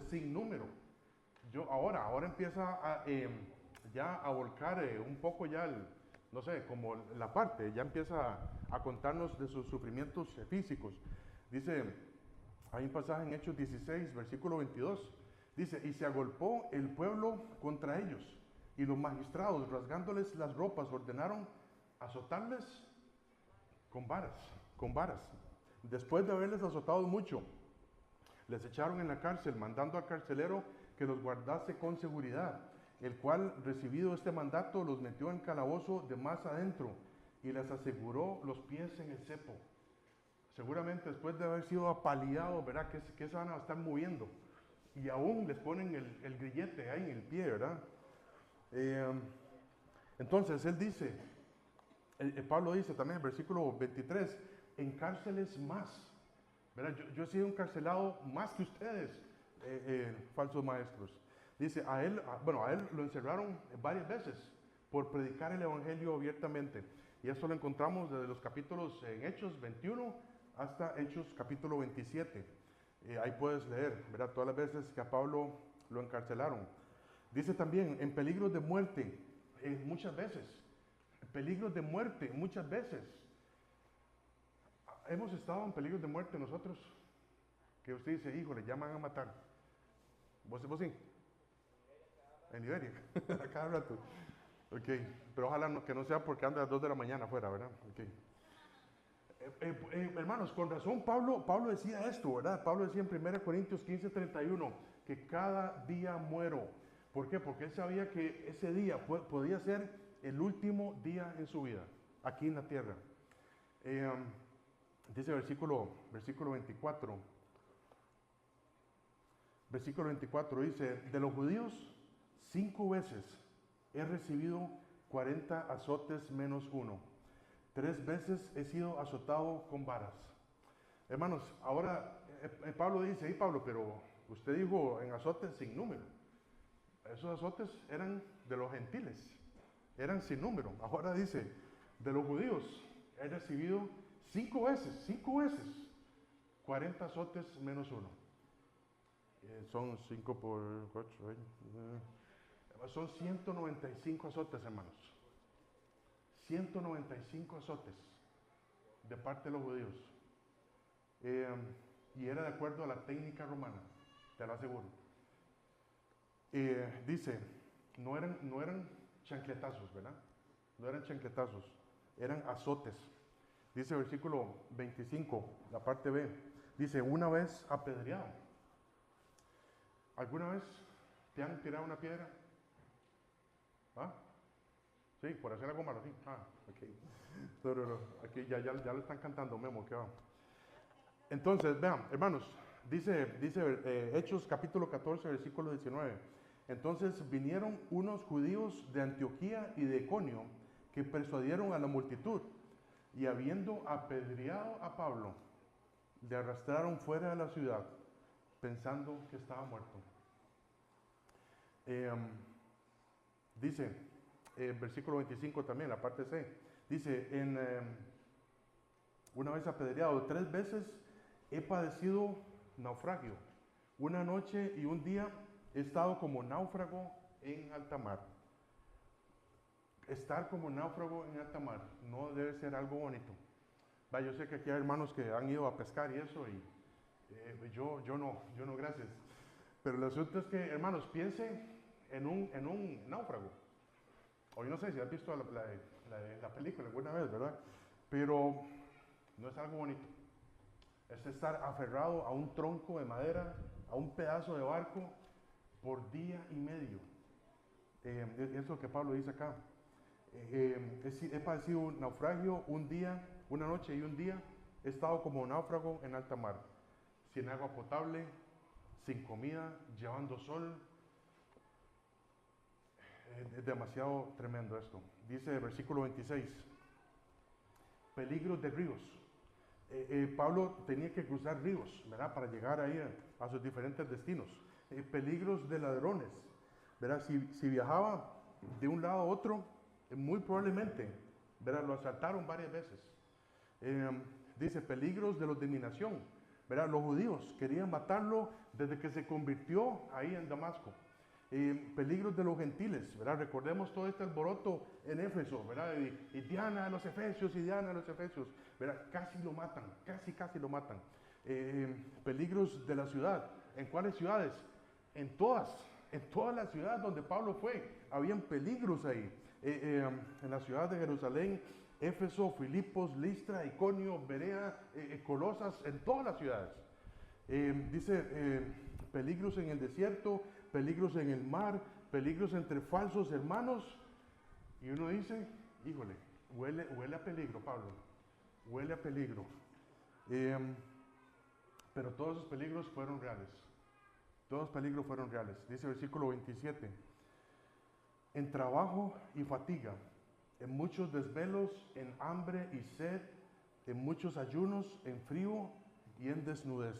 sin número. Ahora empieza ya a volcar un poco ya no sé, como la parte, ya empieza a contarnos de sus sufrimientos físicos. Dice, hay un pasaje en Hechos 16, versículo 22, dice, y se agolpó el pueblo contra ellos, y los magistrados, rasgándoles las ropas, ordenaron azotarles con varas. Después de haberles azotado mucho, les echaron en la cárcel, mandando al carcelero que los guardase con seguridad, el cual, recibido este mandato, los metió en calabozo de más adentro y les aseguró los pies en el cepo. Seguramente después de haber sido apaleados, ¿verdad? Que se van a estar moviendo. Y aún les ponen el grillete ahí en el pie, ¿verdad? Entonces él dice, Pablo dice también en el versículo 23, en cárceles más, ¿verdad? Yo he sido encarcelado más que ustedes, falsos maestros. Dice, a él lo encerraron varias veces por predicar el evangelio abiertamente. Y eso lo encontramos desde los capítulos en Hechos 21 hasta Hechos capítulo 27. Ahí puedes leer, ¿verdad? Todas las veces que a Pablo lo encarcelaron. Dice también, en peligros de muerte, muchas veces. Peligros de muerte, muchas veces. Hemos estado en peligros de muerte nosotros. Que usted dice, híjole, ya me van a matar. ¿Vos sí? En Liberia, a cada rato. Ok, pero ojalá que no sea porque anda a las 2 de la mañana afuera, ¿verdad? Ok. Hermanos, con razón Pablo decía esto, ¿verdad? Pablo decía en 1 Corintios 15:31 que cada día muero. ¿Por qué? Porque él sabía que ese día podía ser el último día en su vida, aquí en la tierra. Dice versículo 24. Versículo 24 dice, de los judíos 5 veces he recibido 40 azotes menos uno. 3 veces he sido azotado con varas. Hermanos, ahora Pablo dice, Pablo, pero usted dijo en azotes sin número. Esos azotes eran de los gentiles, eran sin número. Ahora dice, de los judíos he recibido 5 veces, 40 azotes menos uno. Son 5 por 4, son 195 azotes, hermanos. 195 azotes de parte de los judíos. Y era de acuerdo a la técnica romana, te lo aseguro. Dice, no eran chancletazos, ¿verdad? No eran chancletazos, eran azotes. Dice versículo 25, la parte B, dice, una vez apedreado. ¿Alguna vez te han tirado una piedra? ¿Ah? Sí, por hacer algo malo, sí. Ah, ok. No. Aquí ya le están cantando, Memo, ¿qué va? Entonces, vean, hermanos, dice Hechos capítulo 14, versículo 19. Entonces vinieron unos judíos de Antioquía y de Iconio que persuadieron a la multitud y habiendo apedreado a Pablo, le arrastraron fuera de la ciudad pensando que estaba muerto. Dice, versículo 25 también, la parte C, dice, una vez apedreado, 3 veces he padecido naufragio. Una noche y un día he estado como náufrago en alta mar. Estar como náufrago en alta mar no debe ser algo bonito. Yo sé que aquí hay hermanos que han ido a pescar y eso, y yo no, gracias. Pero el asunto es que, hermanos, piensen en un náufrago. O yo no sé si has visto la película alguna vez, ¿verdad? Pero no es algo bonito. Es estar aferrado a un tronco de madera, a un pedazo de barco, por día y medio. Es lo que Pablo dice acá. He padecido un naufragio una noche y un día. He estado como náufrago en alta mar, sin agua potable, sin comida, llevando sol. Es demasiado tremendo esto. Dice el versículo 26, peligros de ríos. Pablo tenía que cruzar ríos, ¿verdad? Para llegar ahí a sus diferentes destinos. Peligros de ladrones, ¿verdad? Si viajaba de un lado a otro, muy probablemente, ¿verdad? Lo asaltaron varias veces. Dice peligros de los de dominación, ¿verdad? Los judíos querían matarlo desde que se convirtió ahí en Damasco. Peligros de los gentiles, ¿verdad? Recordemos todo este alboroto en Éfeso, ¿verdad? Y Diana de los Efesios, ¿verdad? Casi lo matan. Peligros de la ciudad. ¿En cuáles ciudades? En todas las ciudades donde Pablo fue, habían peligros ahí. En la ciudad de Jerusalén, Éfeso, Filipos, Listra, Iconio, Berea, Colosas, en todas las ciudades. Dice peligros en el desierto, peligros en el mar, peligros entre falsos hermanos. Y uno dice, híjole, huele a peligro, Pablo, huele a peligro. Pero todos esos peligros fueron reales. Dice el versículo 27. En trabajo y fatiga, en muchos desvelos, en hambre y sed, en muchos ayunos, en frío y en desnudez.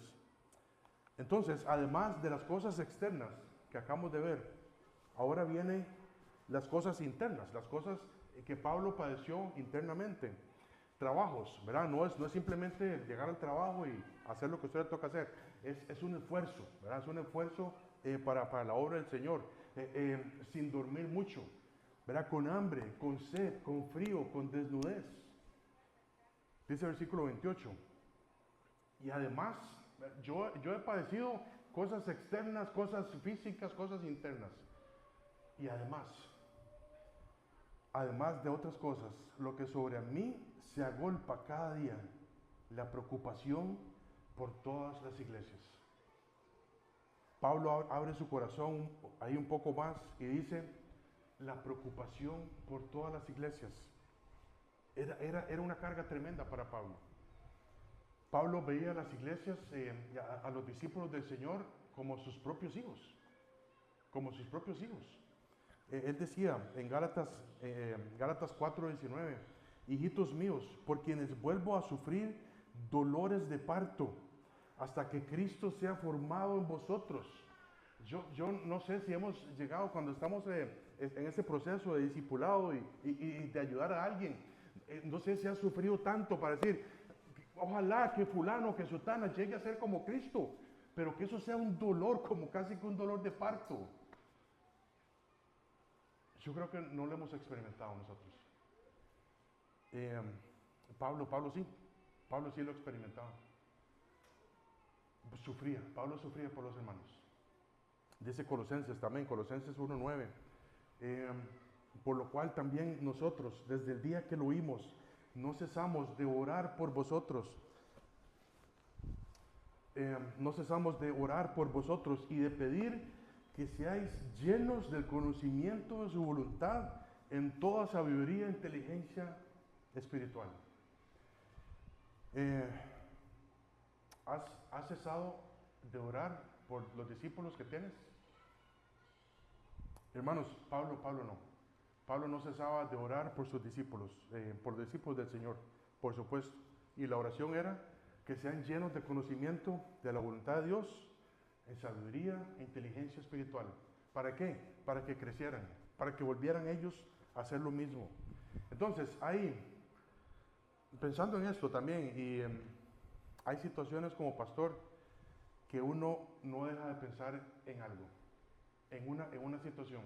Entonces, además de las cosas externas que acabamos de ver, ahora vienen las cosas internas, las cosas que Pablo padeció internamente. Trabajos, ¿verdad? No es simplemente llegar al trabajo y hacer lo que a usted le toca hacer. Es un esfuerzo, ¿verdad? Es un esfuerzo para la obra del Señor. Sin dormir mucho, ¿verdad? Con hambre, con sed, con frío, con desnudez. Dice el versículo 28. Y además, yo he padecido cosas externas, cosas físicas, cosas internas. Y además de otras cosas, lo que sobre mí se agolpa cada día la preocupación por todas las iglesias. Pablo abre su corazón ahí un poco más y dice, la preocupación por todas las iglesias. Era una carga tremenda para Pablo. Pablo veía a las iglesias, a los discípulos del Señor, como sus propios hijos. Como sus propios hijos. Él decía en Gálatas 4:19, hijitos míos, por quienes vuelvo a sufrir dolores de parto, hasta que Cristo sea formado en vosotros. Yo no sé si hemos llegado cuando estamos en ese proceso de discipulado y de ayudar a alguien. No sé si has sufrido tanto para decir, ojalá que fulano, que sutana llegue a ser como Cristo, pero que eso sea un dolor, como casi que un dolor de parto. Yo creo que no lo hemos experimentado nosotros. Pablo sí lo experimentaba. Pablo sufría por los hermanos. Dice Colosenses también, Colosenses 1:9, por lo cual también nosotros, desde el día que lo oímos, no cesamos de orar por vosotros. No cesamos de orar por vosotros y de pedir que seáis llenos del conocimiento de su voluntad en toda sabiduría e inteligencia espiritual. ¿Has cesado de orar por los discípulos que tienes? Hermanos, Pablo no. Pablo no cesaba de orar por sus discípulos, por los discípulos del Señor, por supuesto. Y la oración era que sean llenos de conocimiento de la voluntad de Dios, en sabiduría e inteligencia espiritual. ¿Para qué? Para que crecieran, para que volvieran ellos a hacer lo mismo. Entonces, ahí, pensando en esto también, y hay situaciones como pastor que uno no deja de pensar en algo, en una situación.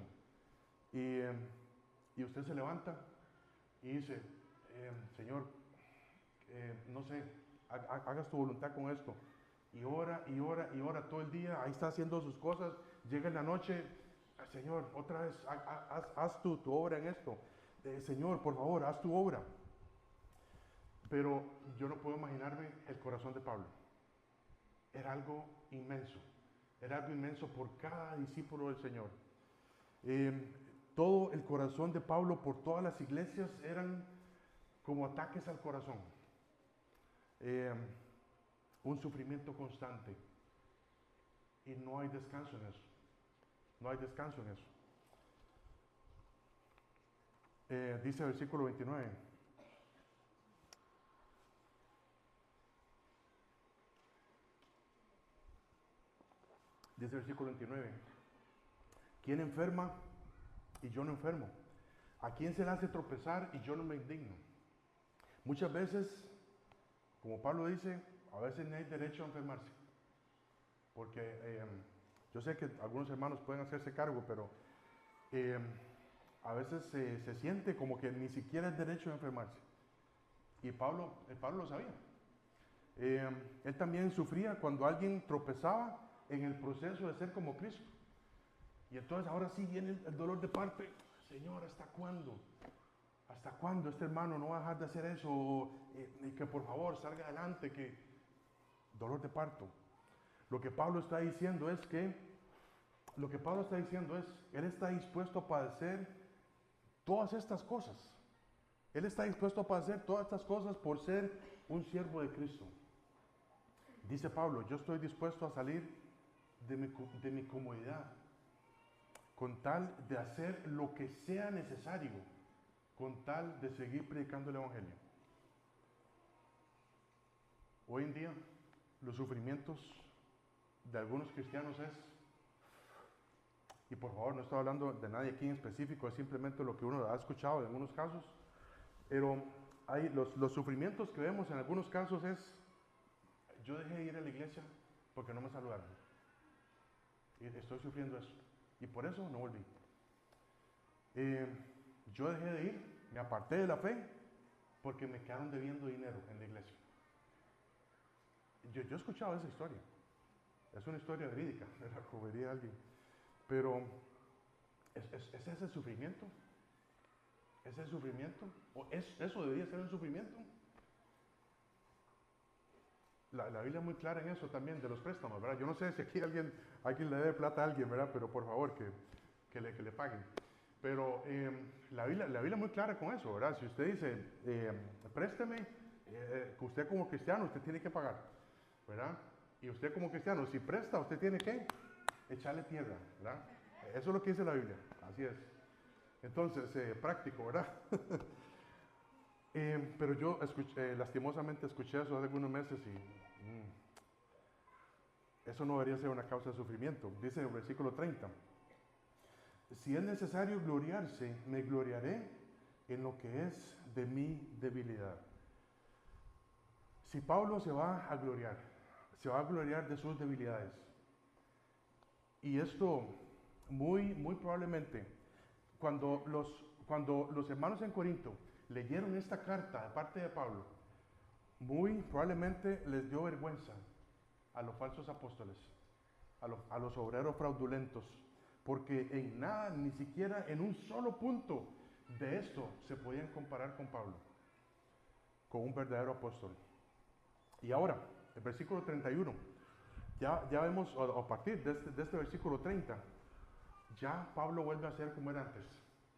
Y usted se levanta y dice, Señor, no sé, hagas tu voluntad con esto. Y ora, y ora, y ora todo el día, ahí está haciendo sus cosas, llega en la noche, Señor, otra vez, haz tu obra en esto. Señor, por favor, haz tu obra. Pero yo no puedo imaginarme el corazón de Pablo. Era algo inmenso por cada discípulo del Señor. Todo el corazón de Pablo por todas las iglesias eran como ataques al corazón. Un sufrimiento constante. Y no hay descanso en eso. No hay descanso en eso. Dice el versículo 29. Dice el versículo 29. ¿Quién enferma y yo no enfermo? ¿A quién se le hace tropezar y yo no me indigno? Muchas veces, como Pablo dice, a veces no hay derecho a enfermarse. Porque yo sé que algunos hermanos pueden hacerse cargo, pero a veces se siente como que ni siquiera es derecho a enfermarse. Y Pablo lo sabía. Él también sufría cuando alguien tropezaba en el proceso de ser como Cristo. Y entonces ahora sí viene el dolor de parte. Señor, ¿hasta cuándo? ¿Hasta cuándo este hermano no va a dejar de hacer eso? Y que por favor salga adelante, que dolor de parto. Lo que Pablo está diciendo es, él está dispuesto a padecer todas estas cosas. Él está dispuesto a padecer todas estas cosas por ser un siervo de Cristo. Dice Pablo, yo estoy dispuesto a salir de mi comodidad, con tal de hacer lo que sea necesario, con tal de seguir predicando el Evangelio. Hoy en día, los sufrimientos de algunos cristianos y por favor no estoy hablando de nadie aquí en específico, es simplemente lo que uno ha escuchado en algunos casos, pero hay los sufrimientos que vemos en algunos casos yo dejé de ir a la iglesia porque no me saludaron, y estoy sufriendo eso, y por eso no volví. Yo dejé de ir, me aparté de la fe porque me quedaron debiendo dinero en la iglesia. Yo he escuchado esa historia. Es una historia verídica, me la comería alguien. Pero, ¿es ese sufrimiento? ¿Es el sufrimiento? ¿O eso debería ser el sufrimiento? La Biblia es muy clara en eso también, de los préstamos, ¿verdad? Yo no sé si aquí alguien le debe plata a alguien, ¿verdad? Pero por favor, que le paguen. Pero la Biblia es muy clara con eso, ¿verdad? Si usted dice, présteme, que usted como cristiano, usted tiene que pagar, ¿verdad? Y usted como cristiano, si presta, usted tiene que echarle tierra, ¿verdad? Eso es lo que dice la Biblia, así es. Entonces, práctico, ¿verdad? Pero yo lastimosamente escuché eso hace algunos meses y eso no debería ser una causa de sufrimiento. Dice en el versículo 30, si es necesario gloriarse, me gloriaré en lo que es de mi debilidad. Si Pablo se va a gloriar de sus debilidades. Y esto muy probablemente, cuando los hermanos en Corinto leyeron esta carta de parte de Pablo, muy probablemente les dio vergüenza a los falsos apóstoles, a los obreros fraudulentos, porque en nada, ni siquiera en un solo punto de esto se podían comparar con Pablo, con un verdadero apóstol. Y ahora, el versículo 31, ya vemos a partir de este versículo 30, ya Pablo vuelve a ser como era antes,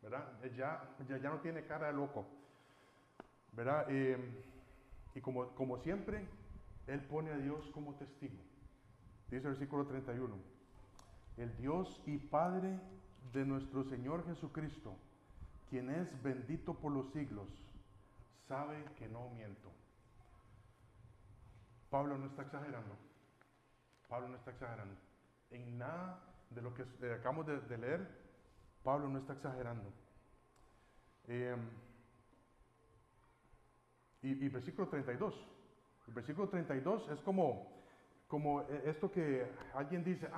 ¿verdad? Ya no tiene cara de loco, ¿verdad? Y como siempre, él pone a Dios como testigo. Dice el versículo 31, el Dios y Padre de nuestro Señor Jesucristo, quien es bendito por los siglos, sabe que no miento. Pablo no está exagerando. Pablo no está exagerando. En nada de lo que acabamos de leer, Pablo no está exagerando. Y versículo 32. El versículo 32 es como esto que alguien dice,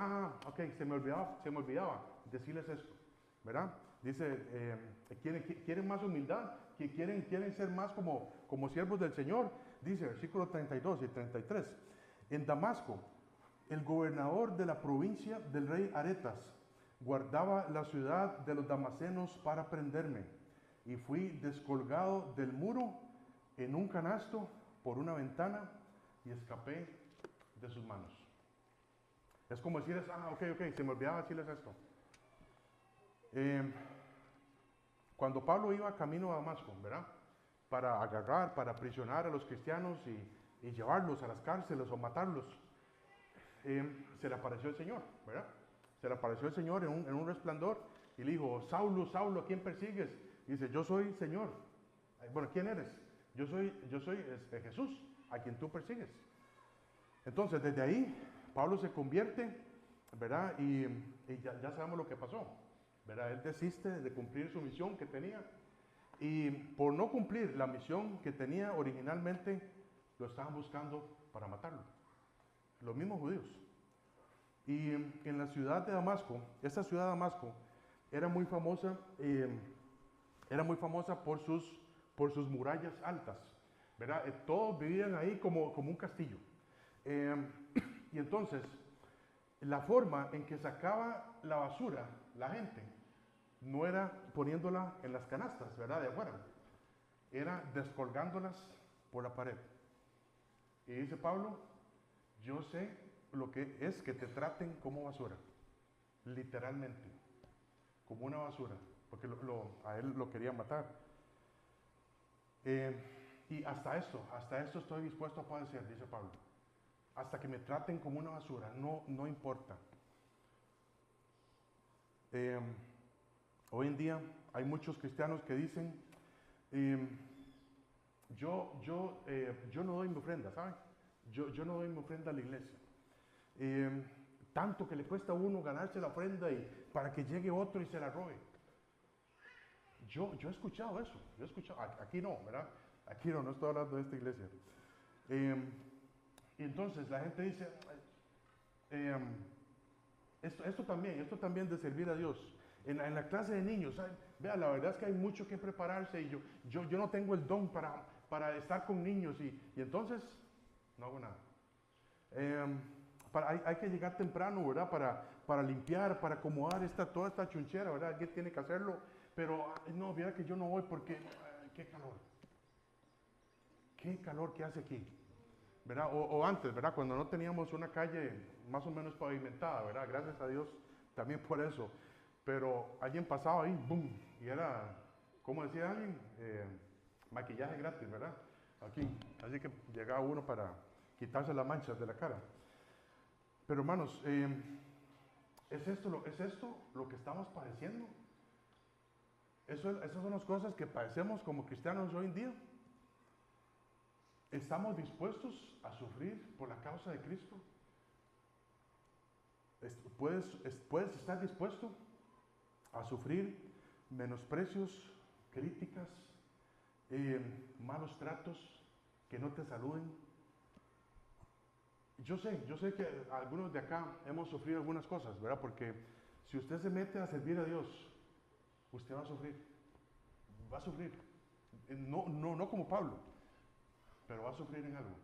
ok, se me olvidaba decirles esto, ¿verdad? Dice, quieren más humildad, que quieren ser más como siervos del Señor. Dice, versículo 32 y 33, en Damasco, el gobernador de la provincia del rey Aretas guardaba la ciudad de los damasenos para prenderme, y fui descolgado del muro en un canasto por una ventana y escapé de sus manos. Es como decirles, ok, se me olvidaba decirles esto. Cuando Pablo iba camino a Damasco, ¿verdad? Para agarrar, para aprisionar a los cristianos y llevarlos a las cárceles o matarlos, se le apareció el Señor, ¿verdad? Se le apareció el Señor en un resplandor y le dijo, Saulo, Saulo, ¿a quién persigues? Y dice, yo soy Señor. Bueno, ¿quién eres? Yo soy Jesús, a quien tú persigues. Entonces, desde ahí, Pablo se convierte, ¿verdad? Y ya sabemos lo que pasó, ¿verdad? Él desiste de cumplir su misión que tenía. Y por no cumplir la misión que tenía originalmente, lo estaban buscando para matarlo. Los mismos judíos. Y en la ciudad de Damasco, esta ciudad de Damasco era muy famosa por sus murallas altas, ¿verdad? Todos vivían ahí como un castillo. Y entonces, la forma en que sacaba la basura la gente no era poniéndola en las canastas, ¿verdad? De afuera. Era descolgándolas por la pared. Y dice Pablo, yo sé lo que es que te traten como basura, literalmente, como una basura, porque a él lo querían matar. Y hasta esto estoy dispuesto a padecer, dice Pablo. Hasta que me traten como una basura, no importa. Hoy en día hay muchos cristianos que dicen, yo no doy mi ofrenda, ¿saben? Yo no doy mi ofrenda a la iglesia. Tanto que le cuesta a uno ganarse la ofrenda y para que llegue otro y se la robe. Yo he escuchado eso, aquí no, ¿verdad? Aquí no estoy hablando de esta iglesia. Y entonces la gente dice, esto también de servir a Dios. En la clase de niños, ¿saben? Vea, la verdad es que hay mucho que prepararse y yo no tengo el don para estar con niños y entonces no hago nada. Hay que llegar temprano, ¿verdad? Para limpiar, para acomodar toda esta chunchera, ¿verdad? Alguien tiene que hacerlo, pero no, mira que yo no voy porque qué calor que hace aquí, ¿verdad? O antes, ¿verdad? Cuando no teníamos una calle más o menos pavimentada, ¿verdad? Gracias a Dios también por eso. Pero alguien pasaba ahí, ¡boom! Y era, ¿cómo decía alguien? Maquillaje gratis, ¿verdad? Aquí. Así que llegaba uno para quitarse las manchas de la cara. Pero hermanos, ¿es esto lo que estamos padeciendo? Esas son las cosas que padecemos como cristianos hoy en día. ¿Estamos dispuestos a sufrir por la causa de Cristo? ¿Puedes estar dispuesto a sufrir menosprecios, críticas, malos tratos, que no te saluden? Yo sé que algunos de acá hemos sufrido algunas cosas, ¿verdad? Porque si usted se mete a servir a Dios, usted va a sufrir. Va a sufrir. No como Pablo, pero va a sufrir en algo.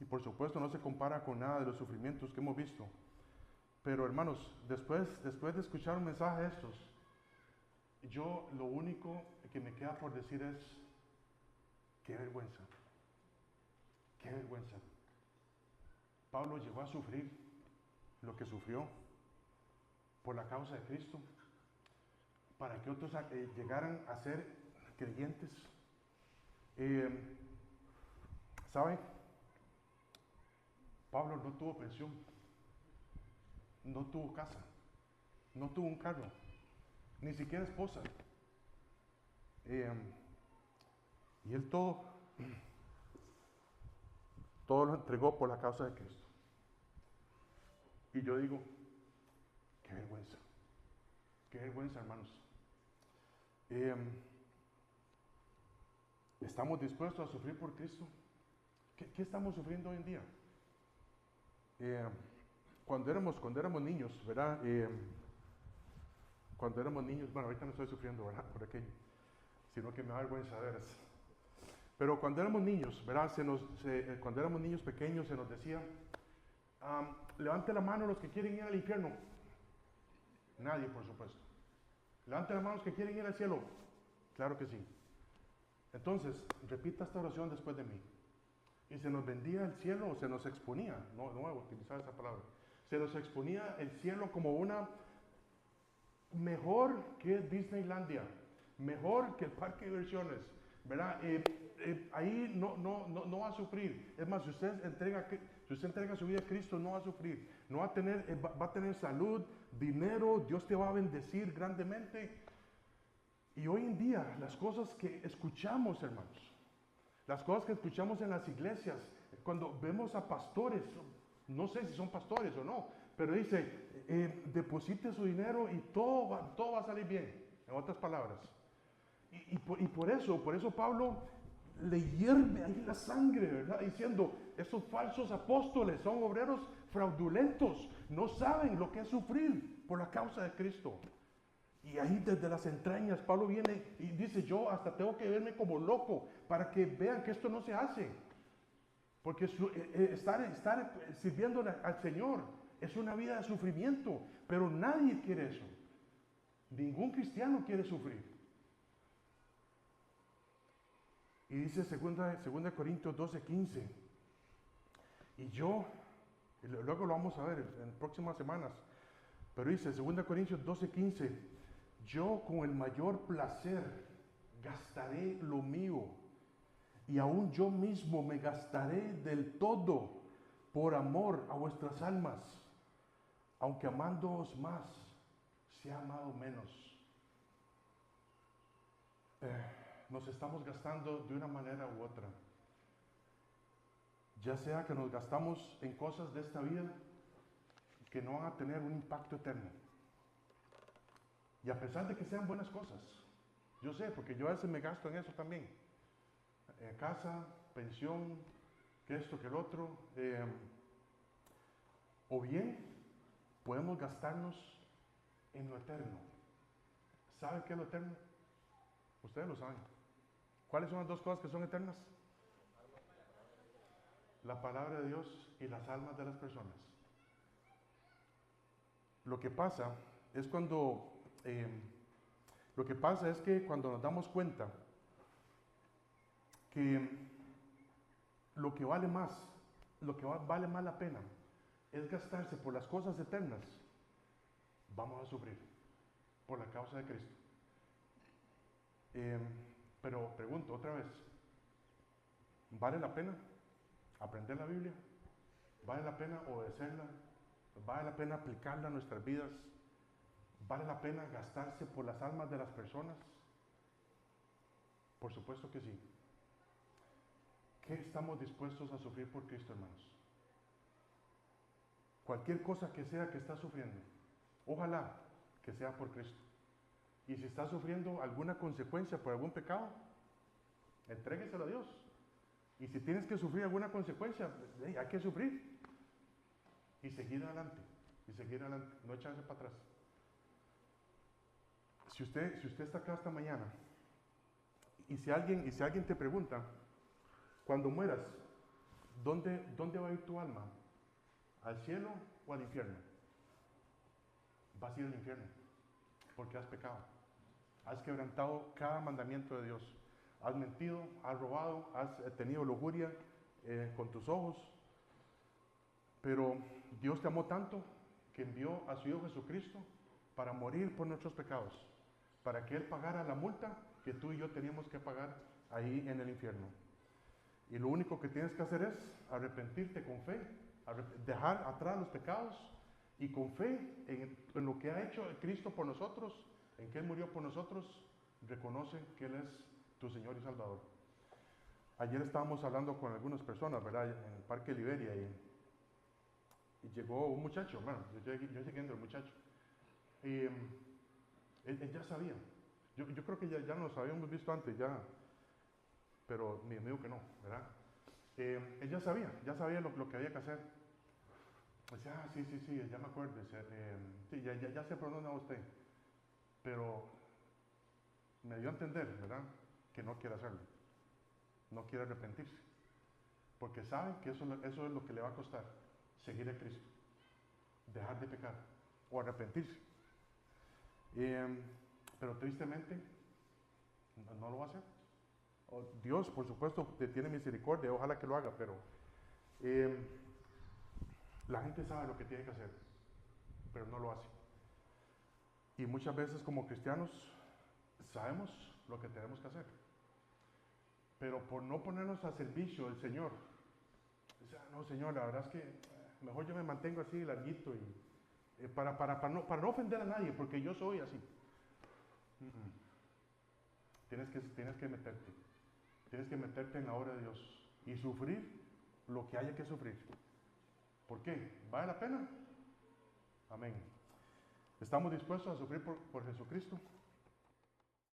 Y por supuesto no se compara con nada de los sufrimientos que hemos visto. Pero hermanos, después de escuchar un mensaje de estos, yo lo único que me queda por decir es, qué vergüenza. Qué vergüenza. Pablo llegó a sufrir lo que sufrió por la causa de Cristo, para que otros llegaran a ser creyentes. ¿Saben? Pablo no tuvo pensión, no tuvo casa, no tuvo un carro, ni siquiera esposa. Y él todo lo entregó por la causa de Cristo. Y yo digo, qué vergüenza, hermanos. ¿Estamos dispuestos a sufrir por Cristo? ¿Qué estamos sufriendo hoy en día? Cuando éramos niños, ¿verdad? Cuando éramos niños, bueno, ahorita no estoy sufriendo, ¿verdad? Por aquello, sino que me da vergüenza, de veras. Pero cuando éramos niños, ¿verdad? Cuando éramos niños pequeños se nos decía, levante la mano los que quieren ir al infierno. Nadie, por supuesto. Levante la mano los que quieren ir al cielo. Claro que sí. Entonces, repita esta oración después de mí. Y se nos vendía el cielo, o se nos exponía, no voy a utilizar esa palabra, se nos exponía el cielo como una mejor que Disneylandia, mejor que el parque de diversiones, ¿verdad? Ahí no va a sufrir. Es más, si usted entrega su vida a Cristo, no va a sufrir, no va a tener, va a tener salud, dinero, Dios te va a bendecir grandemente. Y hoy en día, las cosas que escuchamos, hermanos, las cosas que escuchamos en las iglesias, cuando vemos a pastores, no sé si son pastores o no, pero dice, deposite su dinero y todo va a salir bien, en otras palabras. Y por eso Pablo le hierve ahí la sangre, ¿verdad? Diciendo, estos falsos apóstoles son obreros fraudulentos, no saben lo que es sufrir por la causa de Cristo. Y ahí desde las entrañas Pablo viene y dice, yo hasta tengo que verme como loco para que vean que esto no se hace. Porque estar sirviendo al Señor es una vida de sufrimiento, pero nadie quiere eso. Ningún cristiano quiere sufrir. Y dice 2 Corintios 12:15. Y luego lo vamos a ver en próximas semanas, pero dice 2 Corintios 12:15, yo con el mayor placer gastaré lo mío, y aún yo mismo me gastaré del todo por amor a vuestras almas, aunque amándoos más, se ha amado menos. Nos estamos gastando de una manera u otra. Ya sea que nos gastamos en cosas de esta vida que no van a tener un impacto eterno. Y a pesar de que sean buenas cosas, yo sé, porque yo a veces me gasto en eso también. Casa, pensión, que esto, que el otro. O bien, podemos gastarnos en lo eterno. ¿Saben qué es lo eterno? Ustedes lo saben. ¿Cuáles son las dos cosas que son eternas? La palabra de Dios y las almas de las personas. Lo que pasa es que cuando nos damos cuenta que lo que vale más, lo que vale más la pena es gastarse por las cosas eternas, vamos a sufrir por la causa de Cristo. Pero pregunto otra vez, ¿vale la pena aprender la Biblia? ¿Vale la pena obedecerla? ¿Vale la pena aplicarla a nuestras vidas? ¿Vale la pena gastarse por las almas de las personas? Por supuesto que sí. ¿Qué estamos dispuestos a sufrir por Cristo, hermanos? Cualquier cosa que sea que está sufriendo, ojalá que sea por Cristo. Y si está sufriendo alguna consecuencia por algún pecado, entrégueselo a Dios. Y si tienes que sufrir alguna consecuencia, hay que sufrir. Y seguir adelante, no echarse para atrás. Si usted está acá esta mañana, y si alguien te pregunta, cuando mueras, ¿dónde va a ir tu alma? ¿Al cielo o al infierno? Vas a ir al infierno, porque has pecado. Has quebrantado cada mandamiento de Dios. Has mentido, has robado, has tenido lujuria con tus ojos. Pero Dios te amó tanto que envió a su Hijo Jesucristo para morir por nuestros pecados, para que Él pagara la multa que tú y yo teníamos que pagar ahí en el infierno. Y lo único que tienes que hacer es arrepentirte con fe, dejar atrás los pecados y con fe en lo que ha hecho Cristo por nosotros, en que Él murió por nosotros, reconoce que Él es tu Señor y Salvador. Ayer estábamos hablando con algunas personas, ¿verdad? En el Parque Liberia y llegó un muchacho, bueno, yo llegué viendo el muchacho. Y él ya sabía. Yo creo que ya nos habíamos visto antes, ya, pero me dijo que no, ¿verdad? Él ya sabía lo que había que hacer. Decía, sí, ya me acuerdo. Sí, ya sé por dónde va usted. Pero me dio a entender, ¿verdad? Que no quiere hacerlo. No quiere arrepentirse. Porque sabe que eso es lo que le va a costar. Seguir a Cristo. Dejar de pecar. O arrepentirse. Pero tristemente, no lo va a hacer. Dios, por supuesto, te tiene misericordia. Ojalá que lo haga, pero la gente sabe lo que tiene que hacer. Pero no lo hace. Y muchas veces como cristianos sabemos lo que tenemos que hacer. Pero por no ponernos a servicio del Señor, no, Señor, la verdad es que mejor yo me mantengo así larguito y para no ofender a nadie, porque yo soy así. Tienes que meterte. Tienes que meterte en la obra de Dios y sufrir lo que haya que sufrir. ¿Por qué? ¿Vale la pena? Amén. ¿Estamos dispuestos a sufrir por Jesucristo?